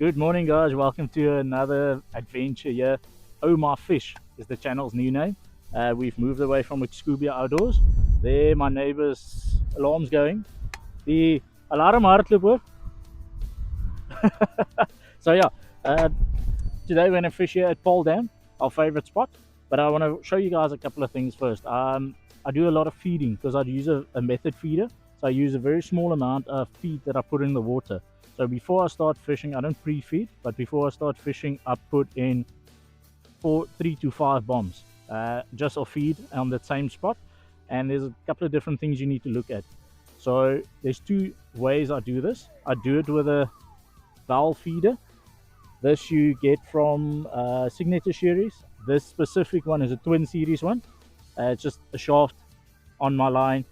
Good morning, guys. Welcome to another adventure here. Oh My Fish is the channel's new name. We've moved away from Excubia Outdoors. There, my neighbor's alarm's going. The alarm hardloop hoor. So yeah, today we're gonna fish here at Vaaldam, our favorite spot. But I want to show you guys a couple of things first. I do a lot of feeding because I use a method feeder. So I use a very small amount of feed that I put in the water. So before I start fishing, I don't pre-feed, but before I start fishing, I put in 3 to 5 bombs, just of feed on that same spot. And there's a couple of different things you need to look at. So there's two ways I do this. I do it with a valve feeder. This you get from Signature Series. This specific one is a twin series one. It's just a shaft on my line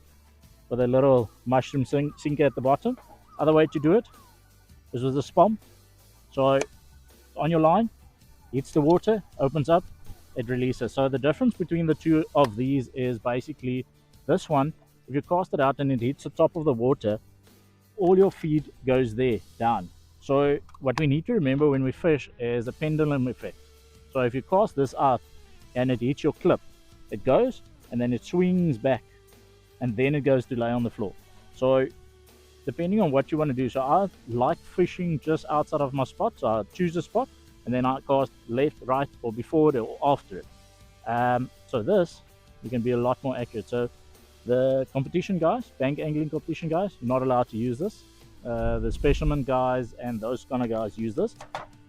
with a little mushroom sinker at the bottom. Other way to do it is with a spom. So on your line, hits the water, opens up, it releases. So the difference between the two of these is basically this one, if you cast it out and it hits the top of the water, all your feed goes there, down. So what we need to remember when we fish is a pendulum effect. So if you cast this out and it hits your clip, it goes and then it swings back and then it goes to lay on the floor. So depending on what you want to do. So I like fishing just outside of my spot. So I choose a spot and then I cast left, right, or before it or after it. So this, you can be a lot more accurate. So the competition guys, bank angling competition guys, you're not allowed to use this. The specimen guys and those kind of guys use this.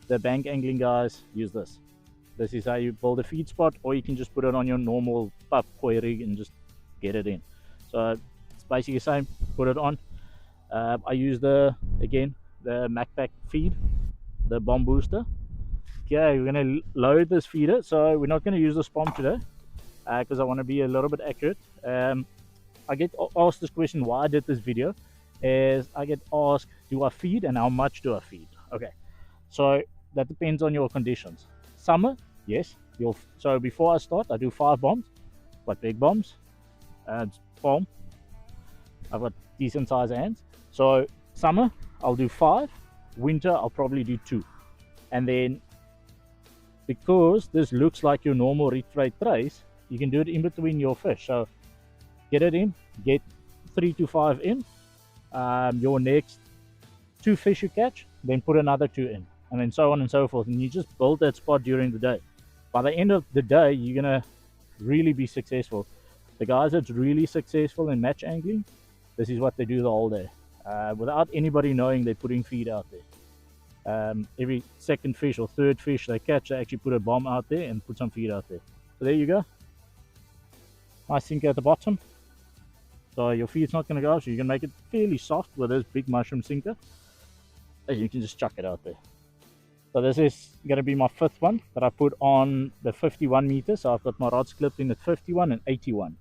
The bank angling guys use this. This is how you build a feed spot, or you can just put it on your normal Papgooi rig and just get it in. So it's basically the same, put it on. I use the MacPack feed, the bomb booster. Okay, we're going to load this feeder. So we're not going to use the spom today because I want to be a little bit accurate. I get asked this question why I did this video is I get asked, do I feed and how much do I feed? Okay, so that depends on your conditions. Summer, yes. So before I start, I do 5 bombs, but big bombs, and bomb. I've got decent size hands. So summer, I'll do 5. Winter, I'll probably do 2. And then because this looks like your normal reef freight trace, you can do it in between your fish. So get it in, get 3 to 5 in. Your next 2 fish you catch, then put another 2 in, and then so on and so forth. And you just build that spot during the day. By the end of the day, you're gonna really be successful. The guys that's really successful in match angling, this is what they do the whole day, without anybody knowing they're putting feed out there. Every second fish or third fish they catch, they actually put a bomb out there and put some feed out there. So there you go. Nice sinker at the bottom. So your feed's not going to go, so you can make it fairly soft with this big mushroom sinker. And you can just chuck it out there. So this is going to be my 5th one that I put on the 51 meters. So I've got my rods clipped in at 51 and 81.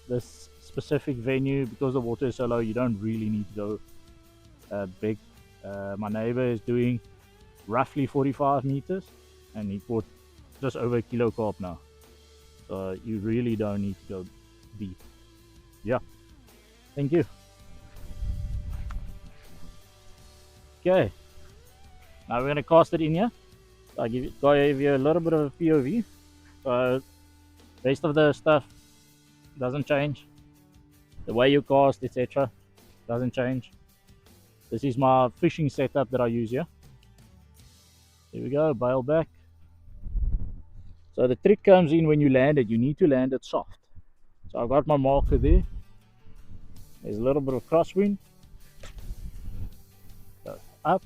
This specific venue, because the water is so low, you don't really need to go big. My neighbor is doing roughly 45 meters and he caught just over a kilo carp now. So you really don't need to go deep. Yeah, thank you. Okay, now we're going to cast it in here. So I give you a little bit of a POV. So rest of the stuff doesn't change. The way you cast, etc., doesn't change. This is my fishing setup that I use here. Here we go, bail back. So the trick comes in when you land it. You need to land it soft. So I've got my marker there. There's a little bit of crosswind. Go up,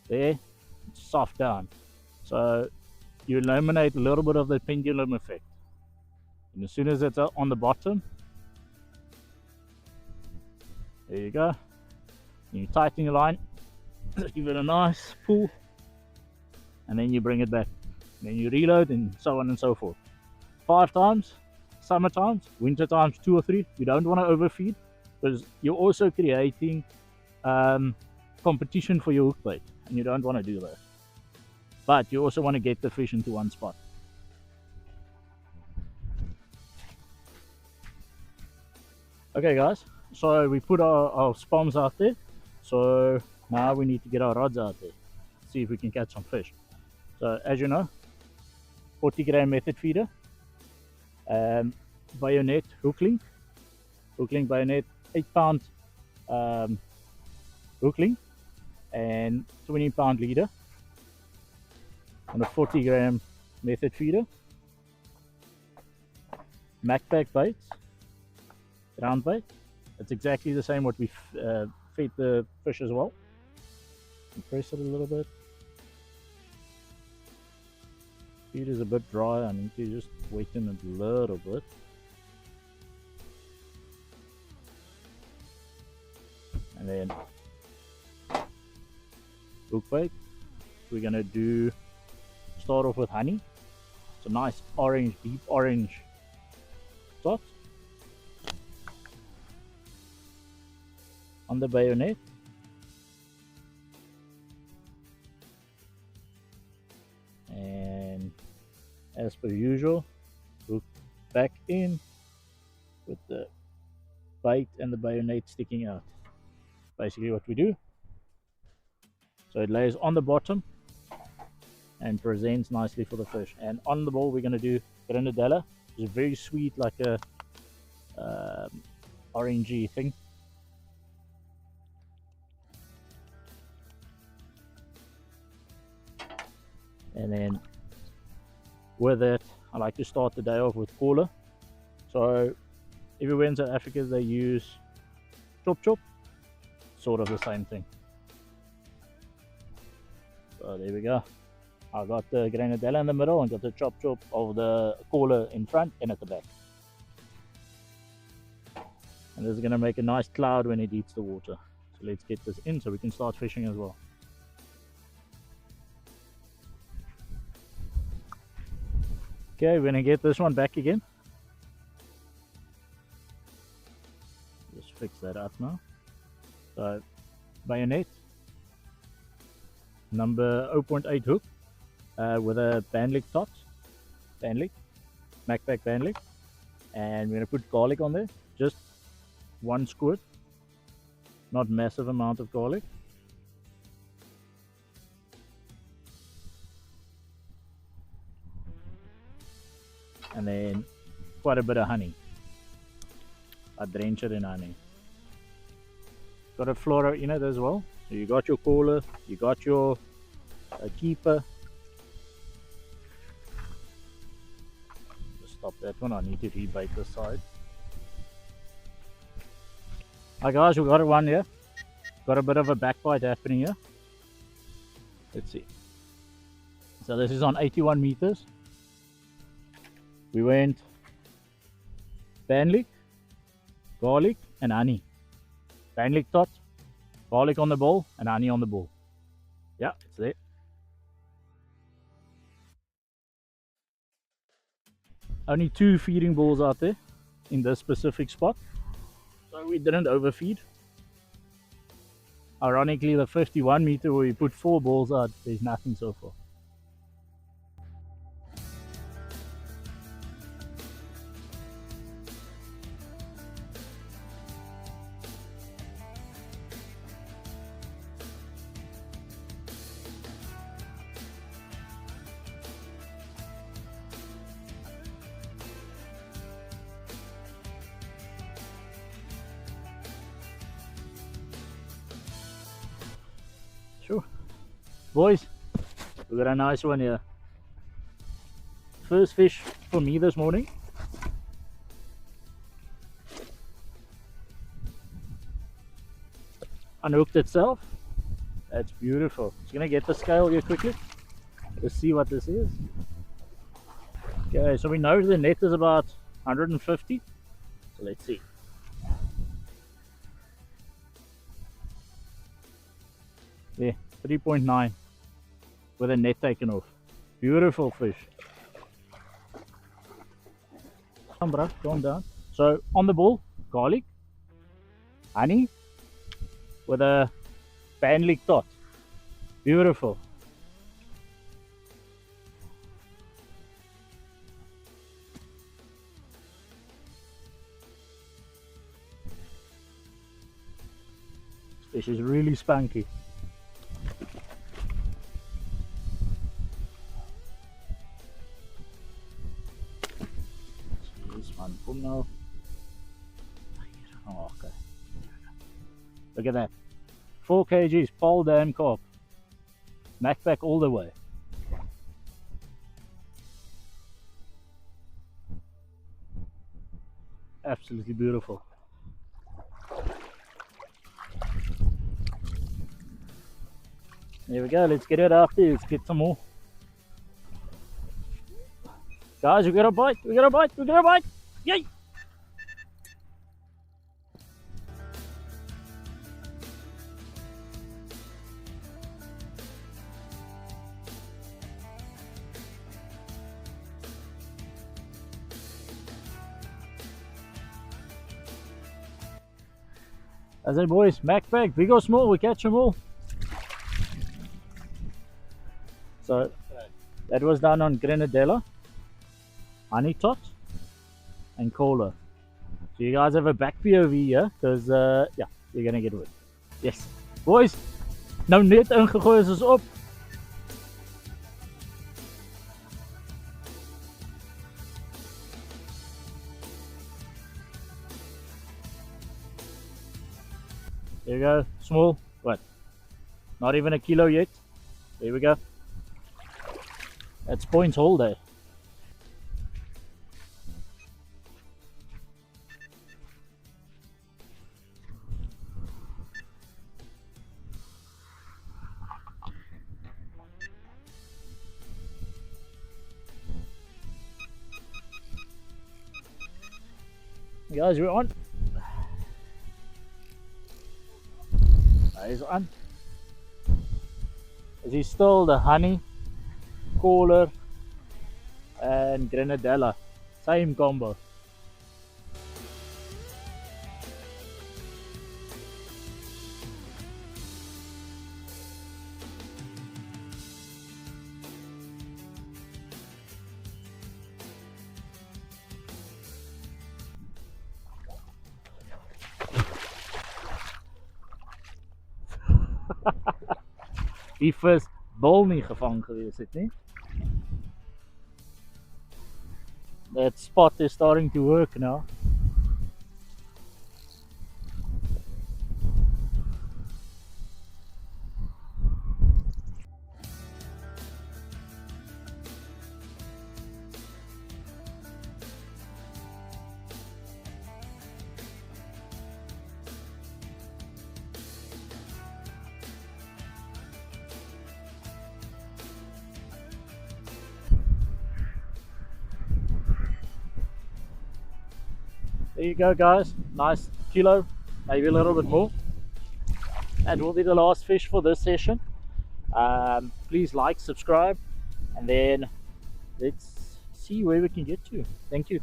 there, soft down. So you eliminate a little bit of the pendulum effect. And as soon as it's on the bottom, there you go. And you tighten your line, give it a nice pull, and then you bring it back. And then you reload and so on and so forth. 5 times. Summer times, winter times 2 or 3. You don't want to overfeed because you're also creating competition for your hook bait, and you don't want to do that. But you also want to get the fish into one spot. Okay guys, so we put our spoms out there. So Now we need to get our rods out there, see if we can catch some fish. So as you know, 40 gram method feeder, bayonet hook link bayonet, 8 pound hook link, and 20-pound leader on a 40 gram method feeder. Macpac baits, ground bait. It's exactly the same what we feed the fish as well. Press it a little bit. Feed is a bit dry. I need to just weten it a little bit. And then hook bait. We're gonna start off with honey. It's a nice orange, deep orange dot on the bayonet. And as per usual, hook back in with the bait and the bayonet sticking out. Basically what we do. So it lays on the bottom and presents nicely for the fish. And on the ball we're going to do grenadella. It's very sweet, like a orangey thing. And then with it, I like to start the day off with caller. So everywhere in South Africa they use chop chop, sort of the same thing. So there we go. I got the grenadella in the middle and got the chop chop of the caller in front and at the back. And this is going to make a nice cloud when it hits the water. So let's get this in so we can start fishing as well. Okay, we're going to get this one back again. Just fix that up now. So bayonet, number 0.8 hook with a bandlick top, Macpac bandlick, and we're going to put garlic on there, just one squirt, not massive amount of garlic. And then quite a bit of honey. I drench it in honey. Got a fluoro in it as well. So you got your caller, you got your keeper. Just stop that one. I need to rebait this side. Hi guys, we got one here. Got a bit of a backbite happening here. Let's see. So this is on 81 meters. We went bandlick, garlic, and honey. Bandlick tot, garlic on the bowl, and honey on the bowl. Yeah, it's there. Only 2 feeding balls out there in this specific spot, so we didn't overfeed. Ironically, the 51 meter where we put 4 balls out, there's nothing so far. Sure. Boys, we got a nice one here. First fish for me this morning. Unhooked itself. That's beautiful. Just gonna get the scale here quickly. Let's see what this is. Okay, so we know the net is about 150. So let's see. There, 3.9 with a net taken off. Beautiful fish. Come bro, calm down. So on the ball, garlic, honey with a bandlick tot. Beautiful. This fish is really spunky. Oh, okay. Look at that. 4 kgs, pole dam carp. Backpack all the way. Absolutely beautiful. There we go, let's get it out there, let's get some more. Guys, we got a bite, we got a bite, we got a bite! Yay! As I boys, backpack, big or small, we catch them all. So that was done on grenadella, honey tot, and cola. So you guys have a back POV here, because yeah, you're gonna get wet. Yes, boys. Nou net ingegooi is ons op. There you go, small. What? Not even a kilo yet. There we go. That's points all day. Guys, we're on. He's on. Is he still the honey, cola, and grenadella? Same combo. Die vis bol nie gevang gewees het nie. That spot is starting to work now. There you go, guys, nice kilo, maybe a little bit more. That will be the last fish for this session. Please like, subscribe, and then let's see where we can get to. Thank you.